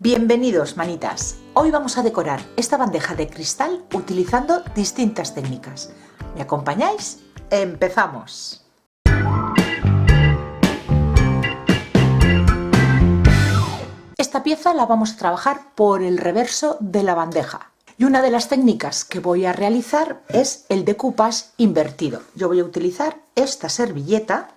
Bienvenidos, manitas. Hoy vamos a decorar esta bandeja de cristal utilizando distintas técnicas. ¿Me acompañáis? ¡Empezamos! Esta pieza la vamos a trabajar por el reverso de la bandeja. Y una de las técnicas que voy a realizar es el decoupage invertido. Yo voy a utilizar esta servilleta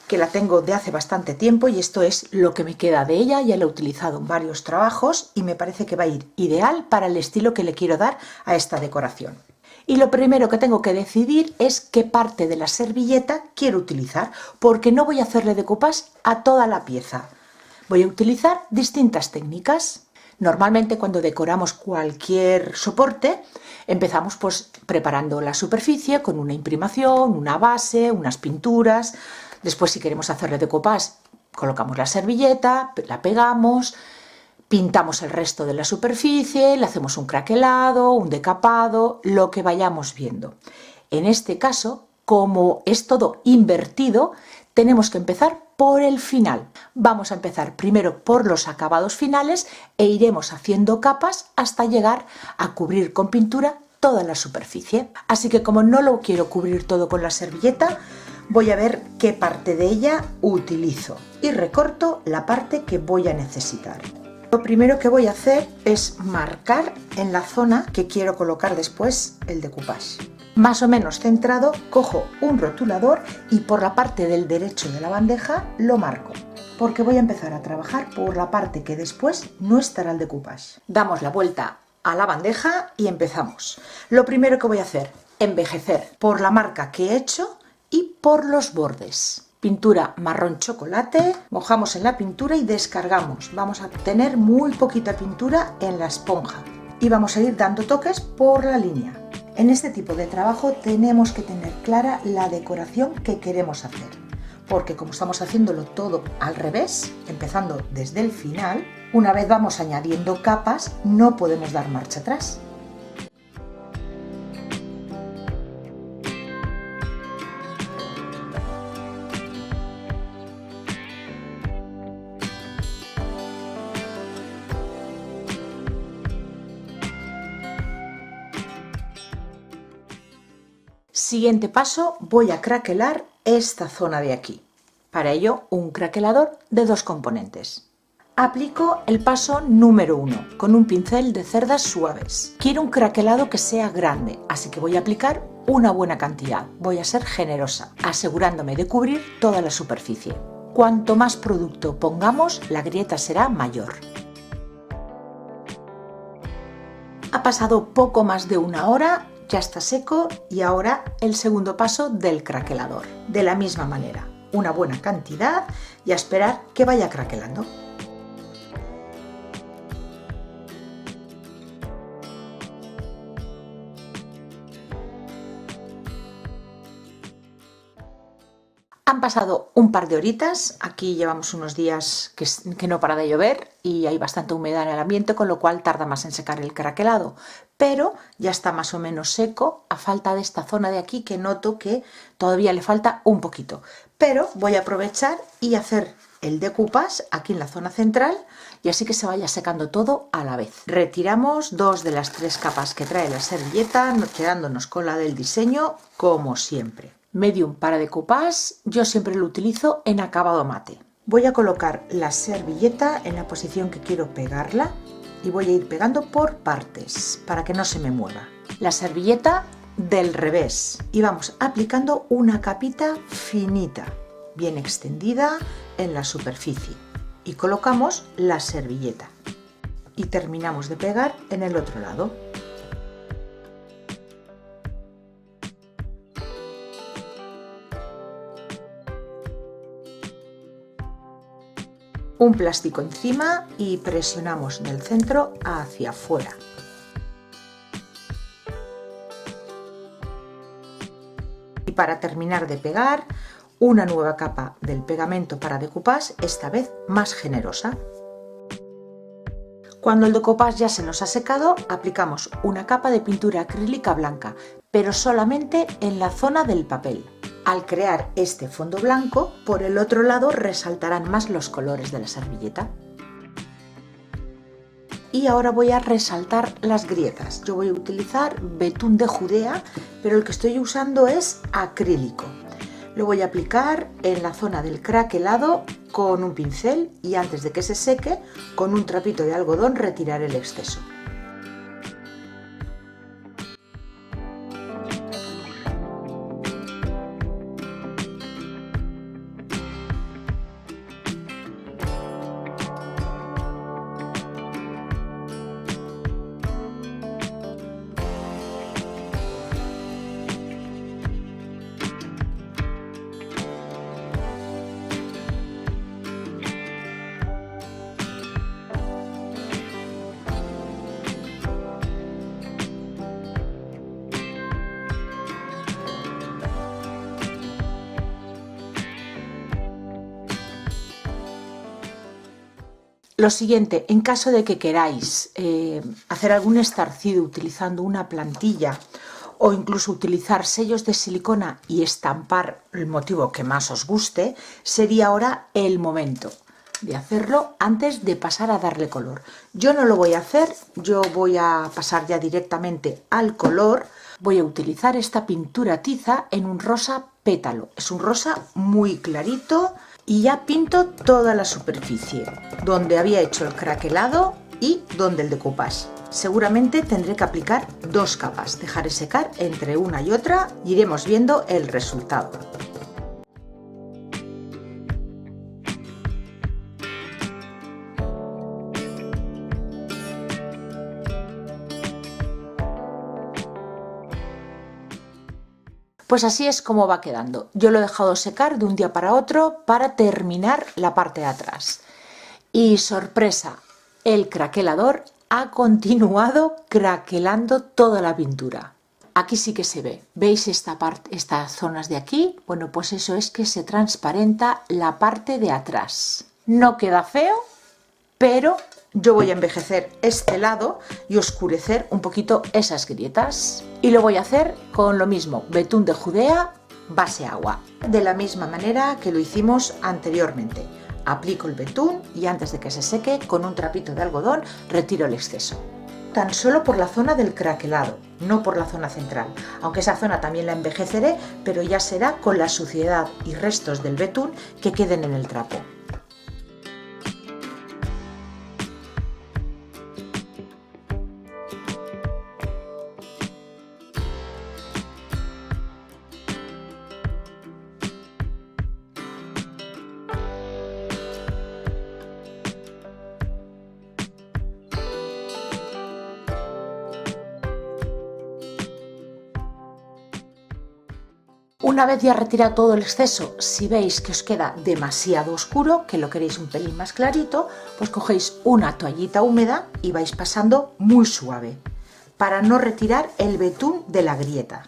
que la tengo de hace bastante tiempo y esto es lo que me queda de ella. Ya la he utilizado en varios trabajos y me parece que va a ir ideal para el estilo que le quiero dar a esta decoración. Y lo primero que tengo que decidir es qué parte de la servilleta quiero utilizar, porque no voy a hacerle decoupage a toda la pieza. Voy a utilizar distintas técnicas. Normalmente cuando decoramos cualquier soporte empezamos pues preparando la superficie con una imprimación, una base, unas pinturas. Después, si queremos hacerle decoupage, colocamos la servilleta, la pegamos, pintamos el resto de la superficie, le hacemos un craquelado, un decapado, lo que vayamos viendo. En este caso, como es todo invertido, tenemos que empezar por el final. Vamos a empezar primero por los acabados finales e iremos haciendo capas hasta llegar a cubrir con pintura toda la superficie. Así que como no lo quiero cubrir todo con la servilleta, voy a ver qué parte de ella utilizo y recorto la parte que voy a necesitar. Lo primero que voy a hacer es marcar en la zona que quiero colocar después el decoupage. Más o menos centrado, cojo un rotulador y por la parte del derecho de la bandeja lo marco, porque voy a empezar a trabajar por la parte que después no estará el decoupage. Damos la vuelta a la bandeja y empezamos. Lo primero que voy a hacer, envejecer por la marca que he hecho y por los bordes. Pintura marrón chocolate, mojamos en la pintura y descargamos. Vamos a tener muy poquita pintura en la esponja y vamos a ir dando toques por la línea. En este tipo de trabajo tenemos que tener clara la decoración que queremos hacer, porque como estamos haciéndolo todo al revés, empezando desde el final, una vez vamos añadiendo capas, no podemos dar marcha atrás. Siguiente paso, voy a craquelar esta zona de aquí. Para ello, un craquelador de 2 componentes. Aplico el paso número 1 con un pincel de cerdas suaves. Quiero un craquelado que sea grande, así que voy a aplicar una buena cantidad. Voy a ser generosa, asegurándome de cubrir toda la superficie. Cuanto más producto pongamos, la grieta será mayor. Ha pasado poco más de una hora. Ya está seco y ahora el segundo paso del craquelador. De la misma manera, una buena cantidad y a esperar que vaya craquelando. Han pasado un par de horitas, aquí llevamos unos días que no para de llover y hay bastante humedad en el ambiente, con lo cual tarda más en secar el craquelado, pero ya está más o menos seco, a falta de esta zona de aquí que noto que todavía le falta un poquito, pero voy a aprovechar y hacer el decoupage aquí en la zona central y así que se vaya secando todo a la vez. Retiramos 2 de las 3 capas que trae la servilleta, quedándonos con la del diseño como siempre. Medium para decoupage, yo siempre lo utilizo en acabado mate. Voy a colocar la servilleta en la posición que quiero pegarla y voy a ir pegando por partes para que no se me mueva. La servilleta del revés y vamos aplicando una capita finita, bien extendida en la superficie y colocamos la servilleta y terminamos de pegar en el otro lado. Un plástico encima y presionamos del centro hacia afuera. Y para terminar de pegar, una nueva capa del pegamento para decoupage, esta vez más generosa. Cuando el decoupage ya se nos ha secado, aplicamos una capa de pintura acrílica blanca, pero solamente en la zona del papel. Al crear este fondo blanco, por el otro lado resaltarán más los colores de la servilleta. y ahora voy a resaltar las grietas. Yo voy a utilizar betún de Judea, pero el que estoy usando es acrílico. Lo voy a aplicar en la zona del craquelado con un pincel y antes de que se seque, con un trapito de algodón retirar el exceso. Lo siguiente, en caso de que queráis hacer algún estarcido utilizando una plantilla o incluso utilizar sellos de silicona y estampar el motivo que más os guste, sería ahora el momento de hacerlo antes de pasar a darle color. Yo no lo voy a hacer, yo voy a pasar ya directamente al color. Voy a utilizar esta pintura tiza en un rosa pétalo. Es un rosa muy clarito y ya pinto toda la superficie donde había hecho el craquelado y donde el decoupage. Seguramente tendré que aplicar 2 capas, dejaré secar entre una y otra y iremos viendo el resultado. Pues así es como va quedando. Yo lo he dejado secar de un día para otro para terminar la parte de atrás. Y sorpresa, el craquelador ha continuado craquelando toda la pintura. Aquí sí que se ve. ¿Veis esta parte, estas zonas de aquí? Bueno, pues eso es que se transparenta la parte de atrás. No queda feo, pero yo voy a envejecer este lado y oscurecer un poquito esas grietas. Y lo voy a hacer con lo mismo, betún de Judea, base agua. De la misma manera que lo hicimos anteriormente. Aplico el betún y antes de que se seque, con un trapito de algodón, retiro el exceso. Tan solo por la zona del craquelado, no por la zona central. Aunque esa zona también la envejeceré, pero ya será con la suciedad y restos del betún que queden en el trapo. Una vez ya retirado todo el exceso, si veis que os queda demasiado oscuro, que lo queréis un pelín más clarito, pues cogéis una toallita húmeda y vais pasando muy suave, para no retirar el betún de la grieta.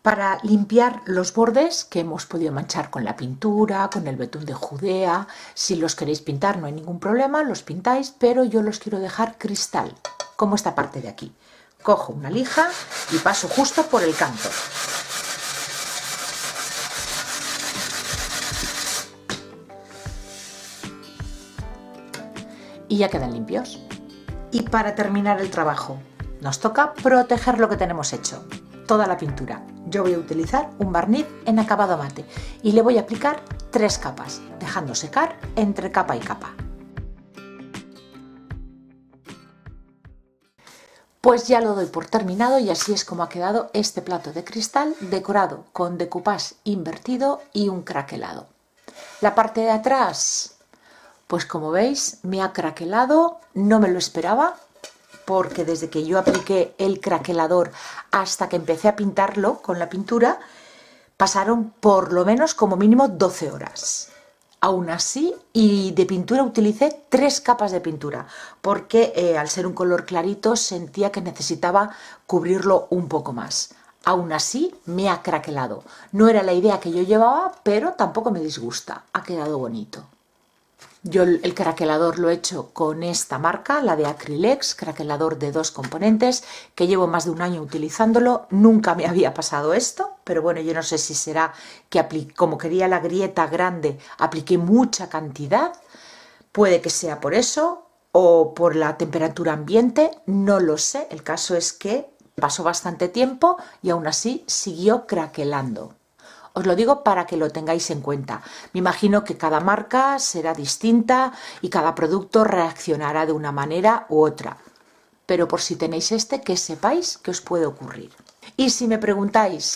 Para limpiar los bordes que hemos podido manchar con la pintura, con el betún de Judea, si los queréis pintar no hay ningún problema, los pintáis, pero yo los quiero dejar cristal, como esta parte de aquí. Cojo una lija y paso justo por el canto. Y ya quedan limpios. Y para terminar el trabajo, nos toca proteger lo que tenemos hecho, toda la pintura. Yo voy a utilizar un barniz en acabado mate y le voy a aplicar 3 capas, dejando secar entre capa y capa. Pues ya lo doy por terminado y así es como ha quedado este plato de cristal decorado con decoupage invertido y un craquelado. La parte de atrás, pues como veis, me ha craquelado, no me lo esperaba, porque desde que yo apliqué el craquelador hasta que empecé a pintarlo con la pintura, pasaron por lo menos como mínimo 12 horas. Aún así, y de pintura utilicé 3 capas de pintura, porque al ser un color clarito sentía que necesitaba cubrirlo un poco más. Aún así, me ha craquelado. No era la idea que yo llevaba, pero tampoco me disgusta, ha quedado bonito. Yo el craquelador lo he hecho con esta marca, la de Acrylex, craquelador de 2 componentes, que llevo más de un año utilizándolo. Nunca me había pasado esto, pero bueno, yo no sé si será que como quería la grieta grande, apliqué mucha cantidad. Puede que sea por eso. o por la temperatura ambiente, no lo sé. El caso es que pasó bastante tiempo y aún así siguió craquelando. Os lo digo para que lo tengáis en cuenta. Me imagino que cada marca será distinta y cada producto reaccionará de una manera u otra. Pero por si tenéis este, que sepáis que os puede ocurrir. Y si me preguntáis,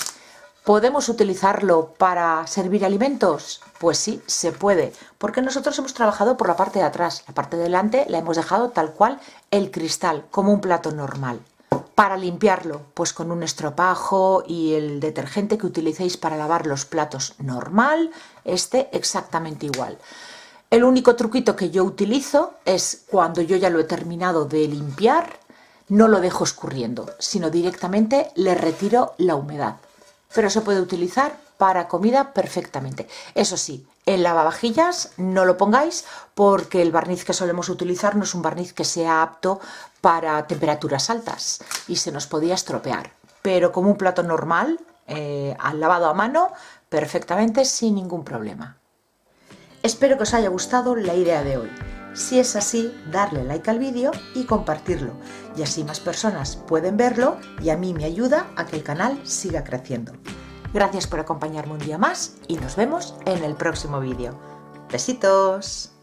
¿podemos utilizarlo para servir alimentos? Pues sí, se puede, porque nosotros hemos trabajado por la parte de atrás. La parte de delante la hemos dejado tal cual el cristal, como un plato normal. Para limpiarlo, pues con un estropajo y el detergente que utilicéis para lavar los platos normal, exactamente igual. El único truquito que yo utilizo es cuando yo ya lo he terminado de limpiar, no lo dejo escurriendo, sino directamente le retiro la humedad. Pero se puede utilizar para comida perfectamente. Eso sí, en lavavajillas no lo pongáis porque el barniz que solemos utilizar no es un barniz que sea apto para temperaturas altas y se nos podía estropear. Pero como un plato normal, al lavado a mano, perfectamente sin ningún problema. Espero que os haya gustado la idea de hoy. Si es así, darle like al vídeo y compartirlo, y así más personas pueden verlo y a mí me ayuda a que el canal siga creciendo. Gracias por acompañarme un día más y nos vemos en el próximo vídeo. ¡Besitos!